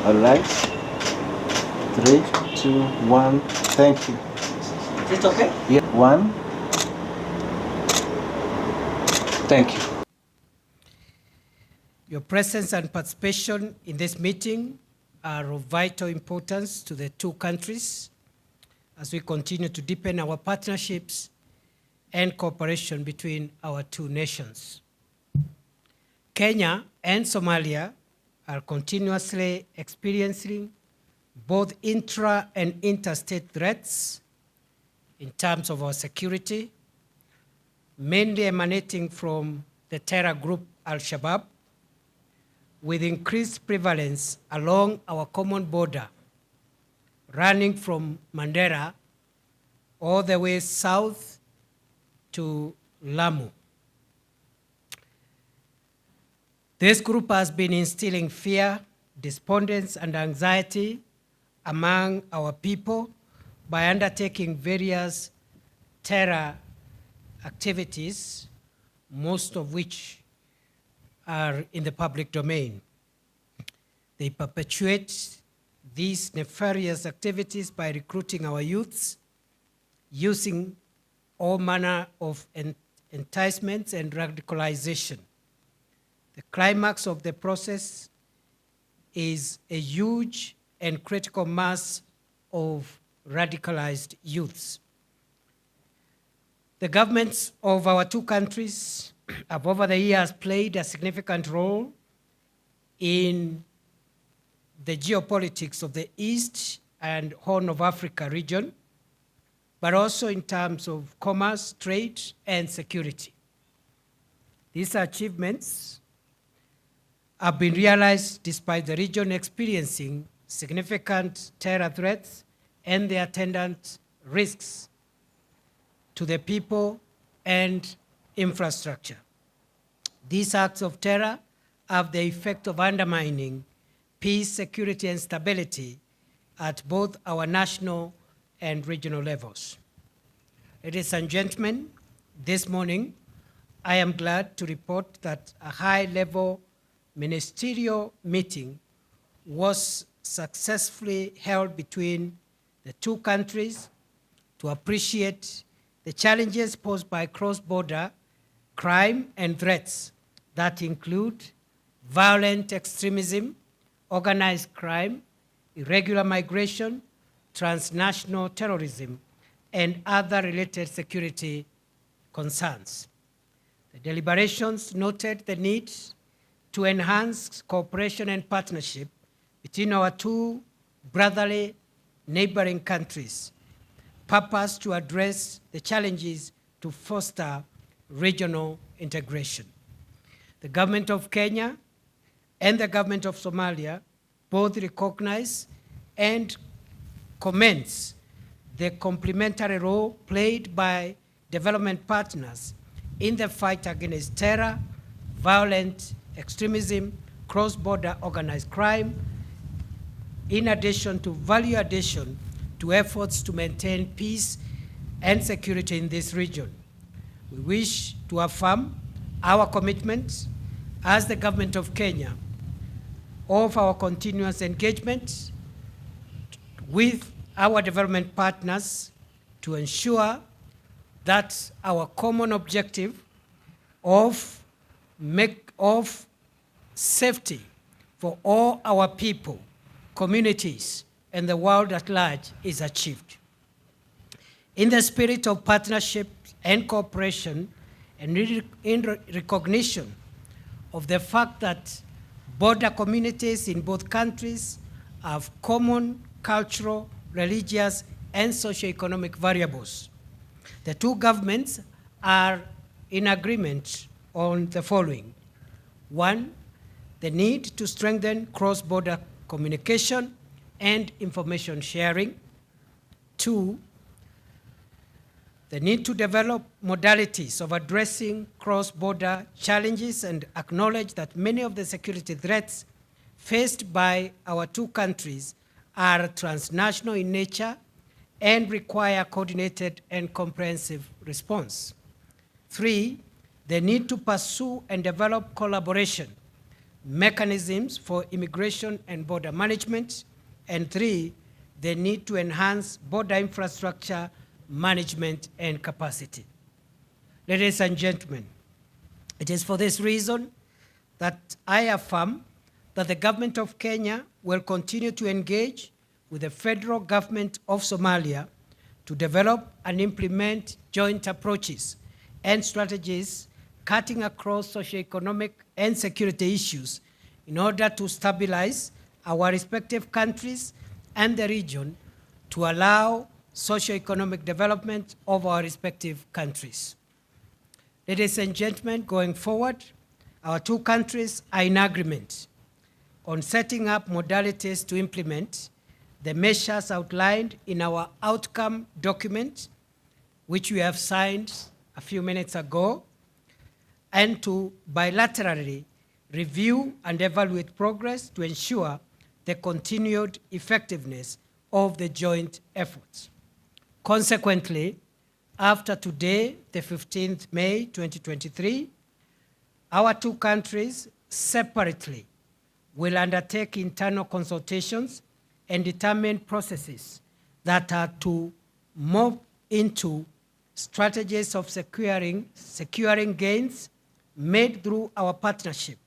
All right. 3, 2, 1. Thank you. Is it okay? Yeah. 1. Thank you. Your presence and participation in this meeting are of vital importance to the two countries as we continue to deepen our partnerships and cooperation between our two nations. Kenya and Somalia are continuously experiencing both intra and interstate threats in terms of our security, mainly emanating from the terror group Al-Shabaab, with increased prevalence along our common border, running from Mandera all the way south to Lamu. This group has been instilling fear, despondence, and anxiety among our people by undertaking various terror activities, most of which are in the public domain. They perpetuate these nefarious activities by recruiting our youths, using all manner of enticements and radicalization. The climax of the process is a huge and critical mass of radicalized youths. The governments of our two countries have over the years played a significant role in the geopolitics of the East and Horn of Africa region, but also in terms of commerce, trade, and security. These achievements have been realized despite the region experiencing significant terror threats and the attendant risks to the people and infrastructure. These acts of terror have the effect of undermining peace, security, and stability at both our national and regional levels. Ladies and gentlemen, this morning, I am glad to report that a high-level ministerial meeting was successfully held between the two countries to appreciate the challenges posed by cross-border crime and threats that include violent extremism, organized crime, irregular migration, transnational terrorism, and other related security concerns. The deliberations noted the need to enhance cooperation and partnership between our two brotherly neighboring countries, purpose to address the challenges to foster regional integration. The government of Kenya and the government of Somalia both recognize and commends the complementary role played by development partners in the fight against terror, violent extremism, cross-border organized crime, in addition to value addition to efforts to maintain peace and security in this region. We wish to affirm our commitment as the government of Kenya of our continuous engagement with our development partners to ensure that our common objective of safety for all our people, communities, and the world at large is achieved. In the spirit of partnership and cooperation, and in recognition of the fact that border communities in both countries have common cultural, religious, and socioeconomic variables, the two governments are in agreement on the following. 1, the need to strengthen cross-border communication and information sharing. 2, the need to develop modalities of addressing cross-border challenges and acknowledge that many of the security threats faced by our two countries are transnational in nature and require coordinated and comprehensive response. 3, the need to pursue and develop collaboration mechanisms for immigration and border management, and 3, the need to enhance border infrastructure management and capacity. Ladies and gentlemen, it is for this reason that I affirm that the government of Kenya will continue to engage with the federal government of Somalia to develop and implement joint approaches and strategies cutting across socioeconomic and security issues in order to stabilize our respective countries and the region to allow socioeconomic development of our respective countries. Ladies and gentlemen, going forward, our two countries are in agreement on setting up modalities to implement the measures outlined in our outcome document, which we have signed a few minutes ago, and to bilaterally review and evaluate progress to ensure the continued effectiveness of the joint efforts. Consequently, after today, the 15th May 2023, our two countries separately will undertake internal consultations and determine processes that are to move into strategies of securing gains made through our partnership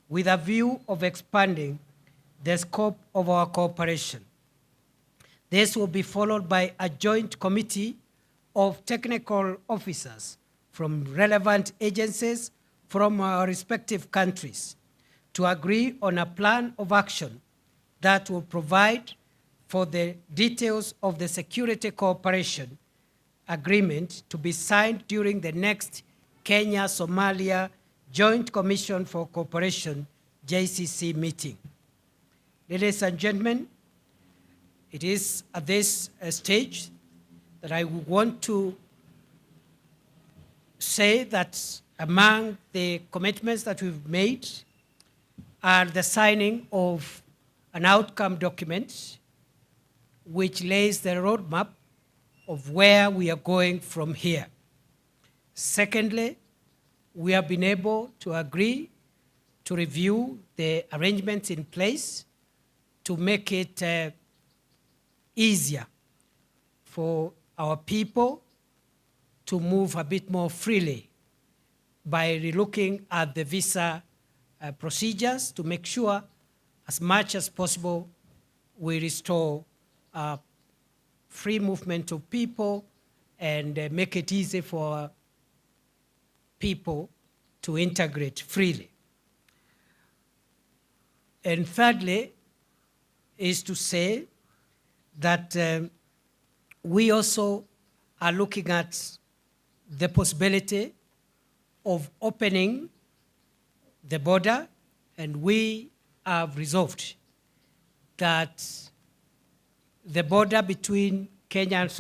with a view of expanding the scope of our cooperation. This will be followed by a joint committee of technical officers from relevant agencies from our respective countries to agree on a plan of action that will provide for the details of the security cooperation agreement to be signed during the next Kenya-Somalia Joint Commission for Cooperation, JCC meeting. Ladies and gentlemen, it is at this stage that I want to say that among the commitments that we've made are the signing of an outcome document which lays the roadmap of where we are going from here. Secondly, we have been able to agree to review the arrangements in place to make it easier for our people to move a bit more freely by relooking at the visa procedures to make sure as much as possible we restore free movement of people and make it easy for people to integrate freely. And thirdly is to say that we also are looking at the possibility of opening the border, and we have resolved that the border between Kenya and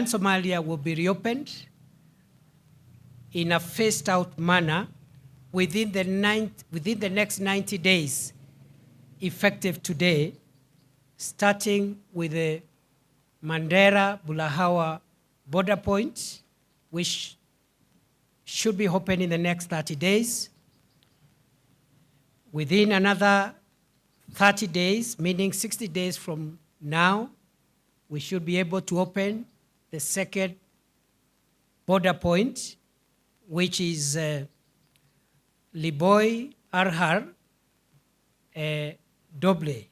Somalia will be reopened in a phased out manner within the next 90 days, effective today, starting with the Mandera-Bulahawa border point, which should be open in the next 30 days. Within another 30 days, meaning 60 days from now, we should be able to open the second border point, which is Liboi Arhar Doble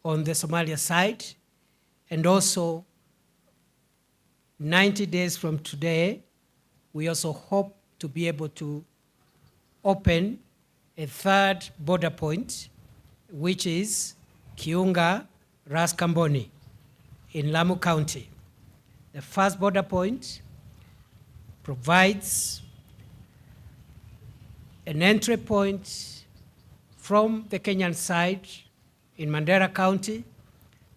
on the Somalia side, and also 90 days from today, we also hope to be able to open a third border point, which is Kiunga Ras Kamboni in Lamu County. The first border point provides an entry point from the Kenyan side in Mandera County.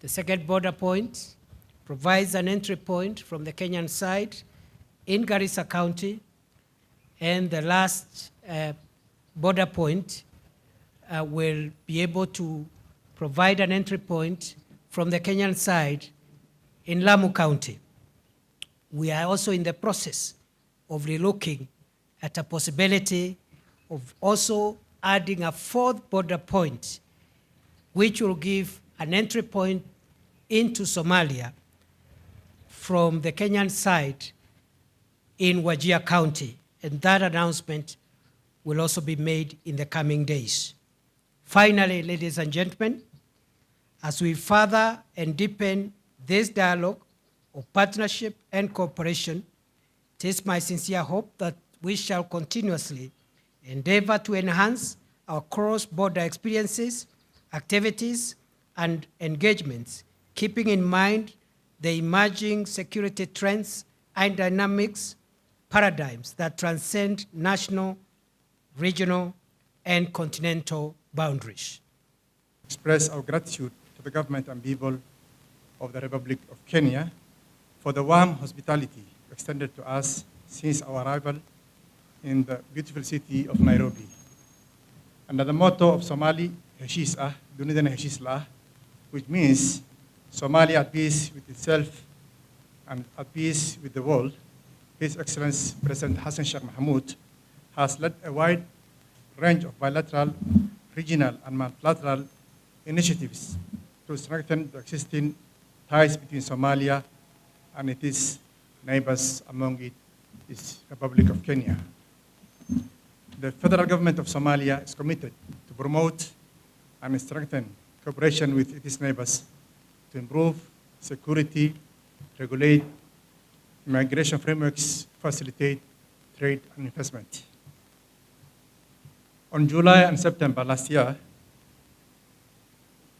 The second border point provides an entry point from the Kenyan side in Garissa County. And the last border point will be able to provide an entry point from the Kenyan side in Lamu County. We are also in the process of relooking at a possibility of also adding a fourth border point, which will give an entry point into Somalia from the Kenyan side in Wajir County. And that announcement will also be made in the coming days. Finally, ladies and gentlemen, as we further and deepen this dialogue of partnership and cooperation, it is my sincere hope that we shall continuously endeavor to enhance our cross-border experiences, activities, and engagements, keeping in mind the emerging security trends and dynamics paradigms that transcend national, regional, and continental boundaries. Express our gratitude to the government and people of the Republic of Kenya for the warm hospitality extended to us since our arrival in the beautiful city of Nairobi. Under the motto of Somali, Heshiis Ah, Dunidana Heshiis La, which means Somalia at peace with itself and at peace with the world, His Excellency President Hassan Sheikh Mohamud has led a wide range of bilateral, regional, and multilateral initiatives to strengthen the existing ties between Somalia and its neighbors, among it is Republic of Kenya. The federal government of Somalia is committed to promote and strengthen cooperation with its neighbors to improve security, regulate migration frameworks, facilitate trade and investment. On July and September last year,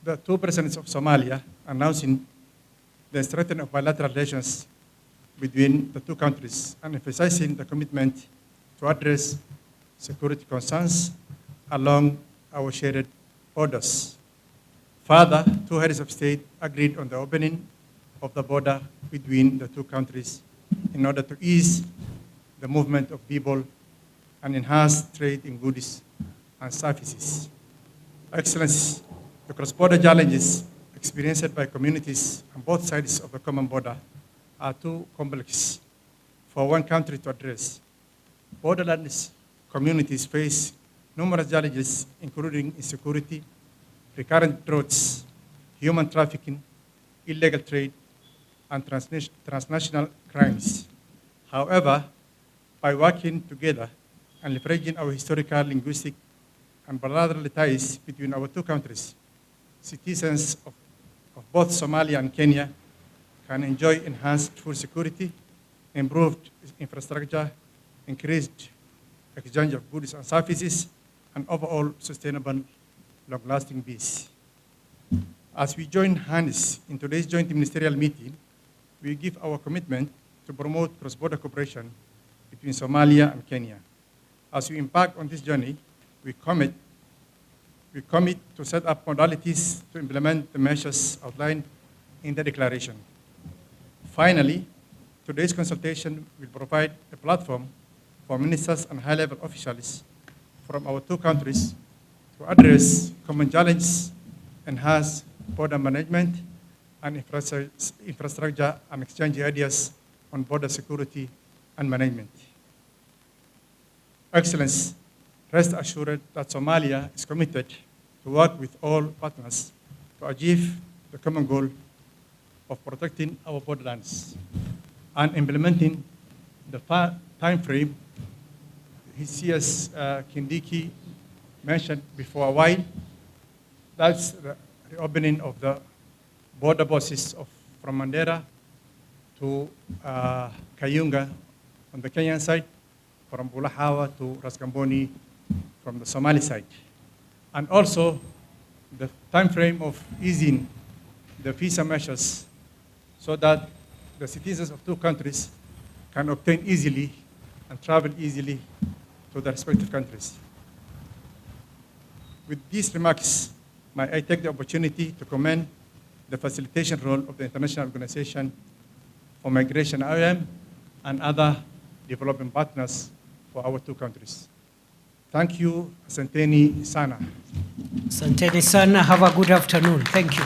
the two presidents of Somalia announcing the strengthening of bilateral relations between the two countries and emphasizing the commitment to address security concerns along our shared borders. Further, two heads of state agreed on the opening of the border between the two countries in order to ease the movement of people and enhance trade in goods and services. Excellency, the cross-border challenges experienced by communities on both sides of the common border are too complex for one country to address. Borderlands communities face numerous challenges, including insecurity, recurrent droughts, human trafficking, illegal trade, and transnational crimes. However, by working together and leveraging our historical, linguistic, and bilateral ties between our two countries, citizens of both Somalia and Kenya can enjoy enhanced food security, improved infrastructure, increased exchange of goods and services, and overall sustainable, long-lasting peace. As we join hands in today's joint ministerial meeting, we give our commitment to promote cross-border cooperation between Somalia and Kenya. As we embark on this journey, we commit to set up modalities to implement the measures outlined in the declaration. Finally, today's consultation will provide a platform for ministers and high-level officials from our two countries to address common challenges, enhance border management and infrastructure, and exchange ideas on border security and management. Excellency, rest assured that Somalia is committed to work with all partners to achieve the common goal of protecting our borderlands and implementing the time frame CS Kindiki mentioned before a while. That's the opening of the border bosses from Mandera to Kayunga on the Kenyan side, from Bulahawa to Raskamboni from the Somali side. And also the time frame of easing the visa measures so that the citizens of two countries can obtain easily and travel easily to the respective countries. With these remarks, I take the opportunity to commend the facilitation role of the International Organization for Migration, IOM, and other development partners for our two countries. Thank you, Asanteni Sana. Asanteni sana, have a good afternoon. Thank you.